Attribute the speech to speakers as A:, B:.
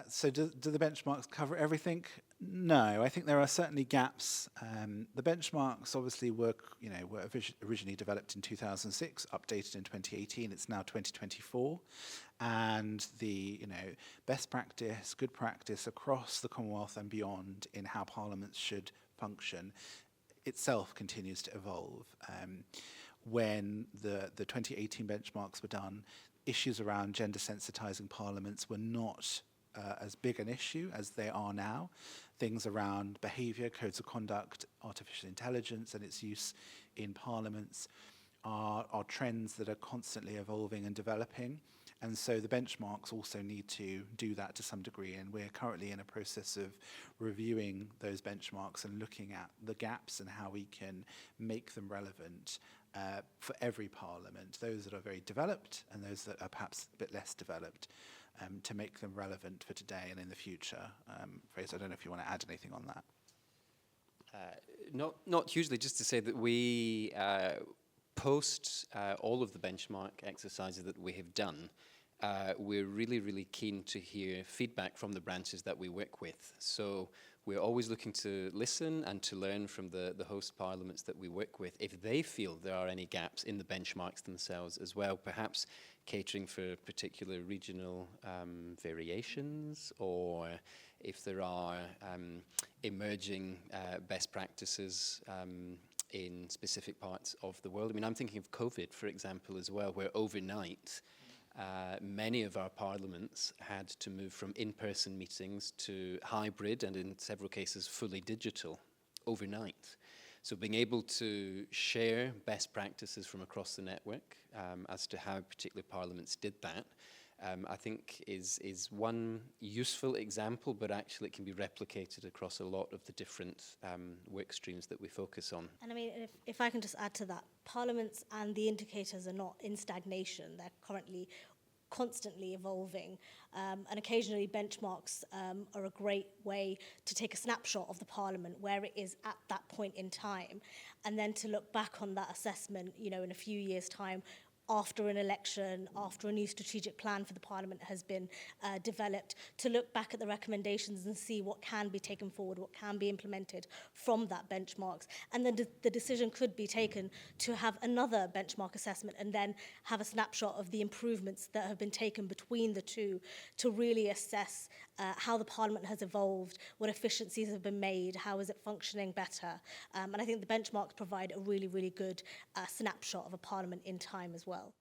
A: So do the benchmarks cover everything? No, I think there are certainly gaps. The benchmarks obviously were originally developed in 2006, updated in 2018. It's now 2024, and the best practice, good practice across the Commonwealth and beyond in how parliaments should function itself continues to evolve. When the 2018 benchmarks were done, issues around gender sensitising parliaments were not as big an issue as they are now. Things around behaviour, codes of conduct, artificial intelligence and its use in parliaments are trends that are constantly evolving and developing. And so the benchmarks also need to do that to some degree. And we're currently in a process of reviewing those benchmarks and looking at the gaps and how we can make them relevant for every parliament, those that are very developed and those that are perhaps a bit less developed, to make them relevant for today and in the future. Fraser, I don't know if you want to add anything on that.
B: Not hugely, just to say that we post all of the benchmark exercises that we have done. We're really, really keen to hear feedback from the branches that we work with. So we're always looking to listen and to learn from the host parliaments that we work with. If they feel there are any gaps in the benchmarks themselves as well, perhaps catering for particular regional variations, or if there are emerging best practices in specific parts of the world. I mean, I'm thinking of COVID, for example, as well, where overnight many of our parliaments had to move from in-person meetings to hybrid and in several cases fully digital overnight. So being able to share best practices from across the network as to how particular parliaments did that, I think is one useful example, but actually it can be replicated across a lot of the different work streams that we focus on.
C: And I mean, if I can just add to that, parliaments and the indicators are not in stagnation. They're currently constantly evolving, and occasionally benchmarks are a great way to take a snapshot of the parliament, where it is at that point in time, and then to look back on that assessment, in a few years' time, after an election, after a new strategic plan for the parliament has been developed, to look back at the recommendations and see what can be taken forward, what can be implemented from that benchmarks. And then the decision could be taken to have another benchmark assessment and then have a snapshot of the improvements that have been taken between the two to really assess how the parliament has evolved, what efficiencies have been made, how is it functioning better. And I think the benchmarks provide a really, really good snapshot of a parliament in time as well.